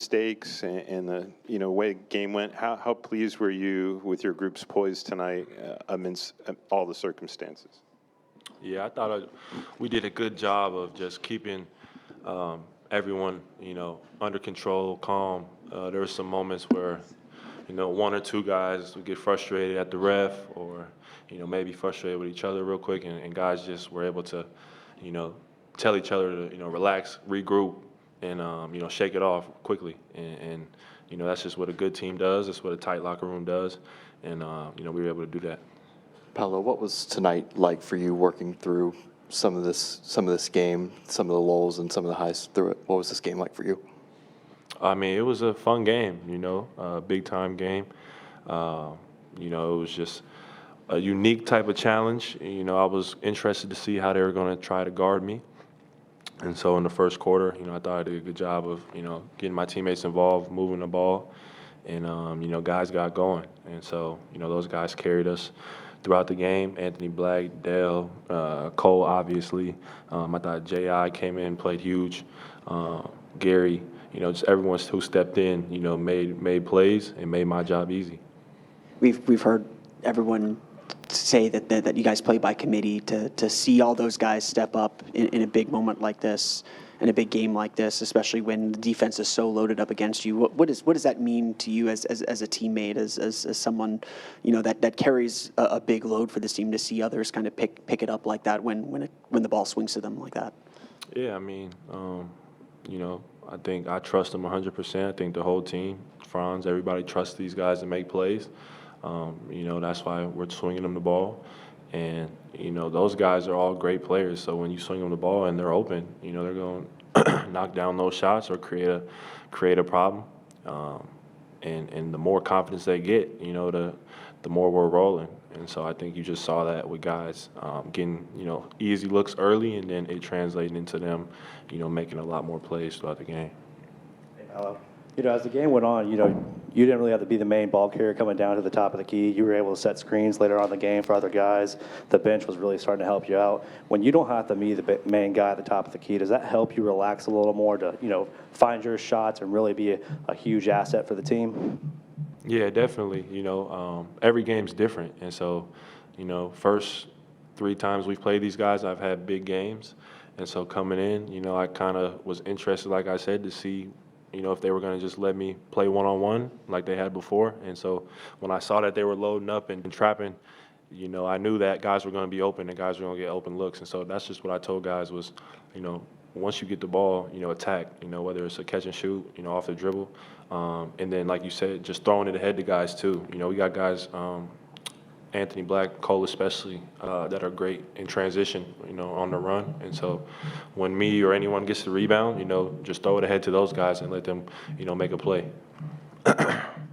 stakes and the way the game went. How pleased were you with your group's poise tonight amidst all the circumstances? Yeah, I thought we did a good job of just keeping everyone, under control, calm. There were some moments where, one or two guys would get frustrated at the ref, or, maybe frustrated with each other real quick, and guys just were able to, tell each other to, relax, regroup, and shake it off quickly. And that's just what a good team does. That's what a tight locker room does, and we were able to do that. Paolo, what was tonight like for you working through some of this game, some of the lulls and some of the highs through it? What was this game like for you? I mean, it was a fun game, a big-time game. It was just a unique type of challenge. I was interested to see how they were going to try to guard me. And so in the first quarter, I thought I did a good job of, getting my teammates involved, moving the ball, and, guys got going. And so, those guys carried us throughout the game. Anthony Black, Dale, Cole, obviously. I thought J.I. came in, played huge. Gary, just everyone who stepped in, made plays and made my job easy. We've heard everyone say that you guys play by committee to see all those guys step up in a big moment like this, in a big game like this, especially when the defense is so loaded up against you. What does that mean to you as a teammate, as someone that carries a big load for this team, to see others kind of pick it up like that when the ball swings to them like that? Yeah, I mean, I think I trust them 100%. I think the whole team, Franz, everybody trusts these guys to make plays. That's why we're swinging them the ball. And, those guys are all great players. So when you swing them the ball and they're open, they're going to knock down those shots or create a problem. And the more confidence they get, the more we're rolling. And so I think you just saw that with guys getting, easy looks early, and then it translated into them, making a lot more plays throughout the game. Hey, Paolo. As the game went on, you didn't really have to be the main ball carrier coming down to the top of the key. You were able to set screens later on in the game for other guys. The bench was really starting to help you out. When you don't have to be the main guy at the top of the key, does that help you relax a little more to, find your shots and really be a huge asset for the team? Yeah, definitely. Every game's different. And so, first 3 times we've played these guys, I've had big games. And so coming in, I kind of was interested, like I said, to see if they were going to just let me play one-on-one like they had before. And so when I saw that they were loading up and trapping, I knew that guys were going to be open and guys were going to get open looks. And so that's just what I told guys was, once you get the ball, attack, whether it's a catch and shoot, off the dribble. And then, like you said, just throwing it ahead to guys too. We got guys, Anthony Black, Cole especially, that are great in transition, on the run. And so when me or anyone gets the rebound, just throw it ahead to those guys and let them, make a play.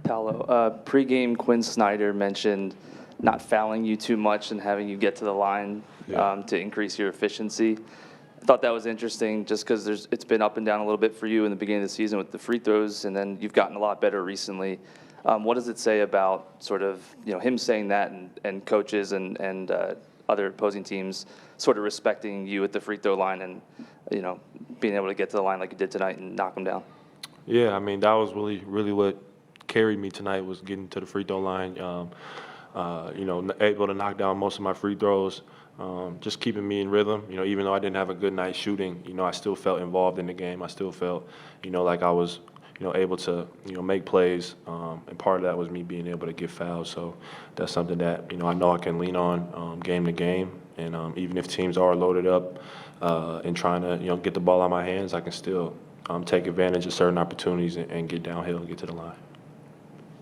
Paolo, pregame Quinn Snyder mentioned not fouling you too much and having you get to the line to increase your efficiency. I thought that was interesting just because it's been up and down a little bit for you in the beginning of the season with the free throws, and then you've gotten a lot better recently. What does it say about sort of him saying that and coaches and other opposing teams sort of respecting you at the free throw line and being able to get to the line like you did tonight and knock them down? Yeah, I mean, that was really what carried me tonight, was getting to the free throw line. Able to knock down most of my free throws, just keeping me in rhythm. Even though I didn't have a good night shooting, I still felt involved in the game. I still felt, like I was able to, make plays, and part of that was me being able to get fouled. So that's something that, I know I can lean on game to game. And even if teams are loaded up and trying to, get the ball out of my hands, I can still take advantage of certain opportunities and get downhill and get to the line.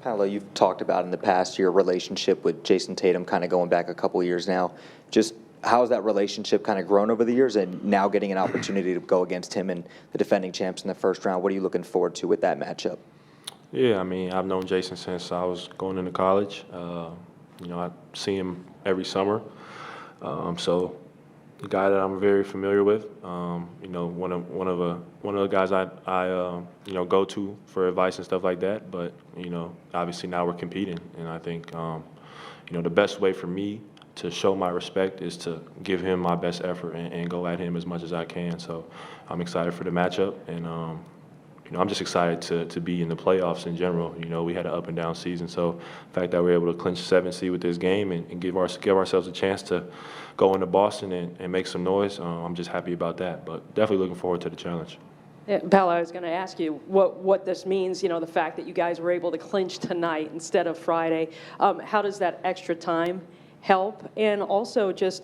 Paolo, you've talked about in the past your relationship with Jason Tatum kind of going back a couple of years now. Just how has that relationship kind of grown over the years, and now getting an opportunity to go against him and the defending champs in the first round? What are you looking forward to with that matchup? Yeah, I mean, I've known Jason since I was going into college. I see him every summer. So a guy that I'm very familiar with. One of the guys I go to for advice and stuff like that. But obviously now we're competing, and I think the best way for me to show my respect is to give him my best effort and go at him as much as I can. So I'm excited for the matchup, and I'm just excited to be in the playoffs in general. We had an up and down season, so the fact that we're able to clinch 7 seed with this game and give ourselves a chance to go into Boston and make some noise, I'm just happy about that. But definitely looking forward to the challenge. Yeah, Paolo, I was going to ask you what this means, the fact that you guys were able to clinch tonight instead of Friday. How does that extra time help? And also just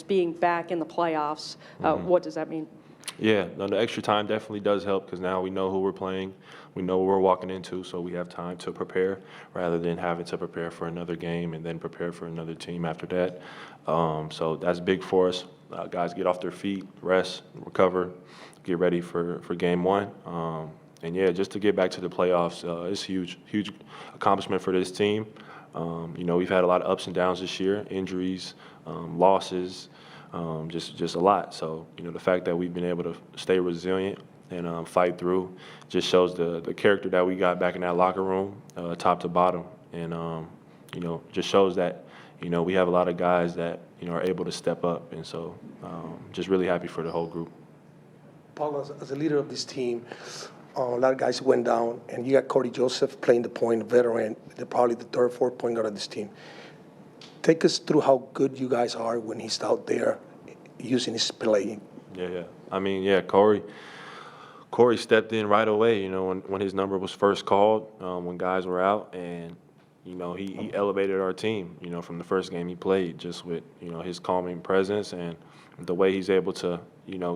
being back in the playoffs, what does that mean? Yeah, no, the extra time definitely does help because now we know who we're playing. We know what we're walking into, so we have time to prepare rather than having to prepare for another game and then prepare for another team after that. So that's big for us. Guys get off their feet, rest, recover, get ready for game one. And yeah, just to get back to the playoffs, it's huge accomplishment for this team. We've had a lot of ups and downs this year, injuries, losses, just a lot. So, the fact that we've been able to stay resilient and fight through just shows the character that we got back in that locker room, top to bottom. And, just shows that, we have a lot of guys that, are able to step up. And so just really happy for the whole group. Paul, as a leader of this team, a lot of guys went down, and you got Cody Joseph playing the point, a veteran, probably the third, fourth point guard of this team. Take us through how good you guys are when he's out there using his play. Yeah. I mean, yeah, Corey stepped in right away, when his number was first called, when guys were out, and, he elevated our team, from the first game he played, just with, his calming presence and the way he's able to,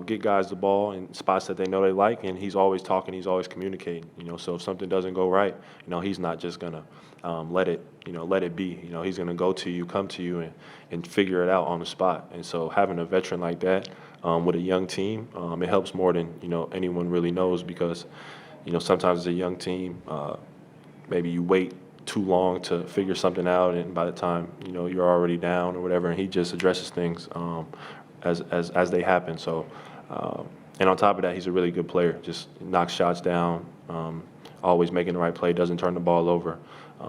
get guys the ball in spots that they know they like, and he's always talking, he's always communicating, so if something doesn't go right, he's not just gonna let it be, he's gonna go to you, come to you, and figure it out on the spot. And so having a veteran like that with a young team, it helps more than anyone really knows, because sometimes as a young team, maybe you wait too long to figure something out, and by the time you're already down or whatever, and he just addresses things as they happen. So, and on top of that, he's a really good player. Just knocks shots down, always making the right play, doesn't turn the ball over.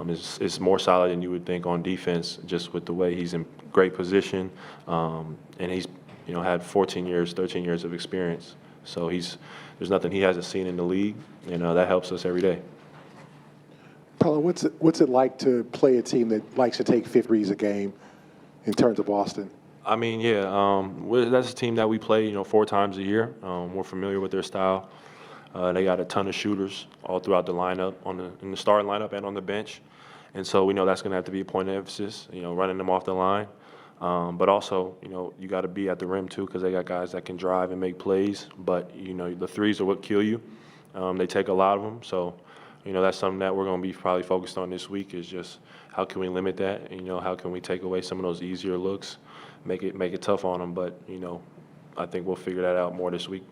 It's more solid than you would think on defense, just with the way he's in great position, and he's had 14 years, 13 years of experience. So there's nothing he hasn't seen in the league, and that helps us every day. Paolo, what's it like to play a team that likes to take 50s a game in terms of Boston? I mean, yeah, that's a team that we play, 4 times a year. We're familiar with their style. They got a ton of shooters all throughout the lineup, in the starting lineup and on the bench. And so we know that's going to have to be a point of emphasis, running them off the line. But also, you got to be at the rim too, because they got guys that can drive and make plays. But, the threes are what kill you. They take a lot of them. So, that's something that we're going to be probably focused on this week, is just how can we limit that? How can we take away some of those easier looks, make it tough on them. But, I think we'll figure that out more this week.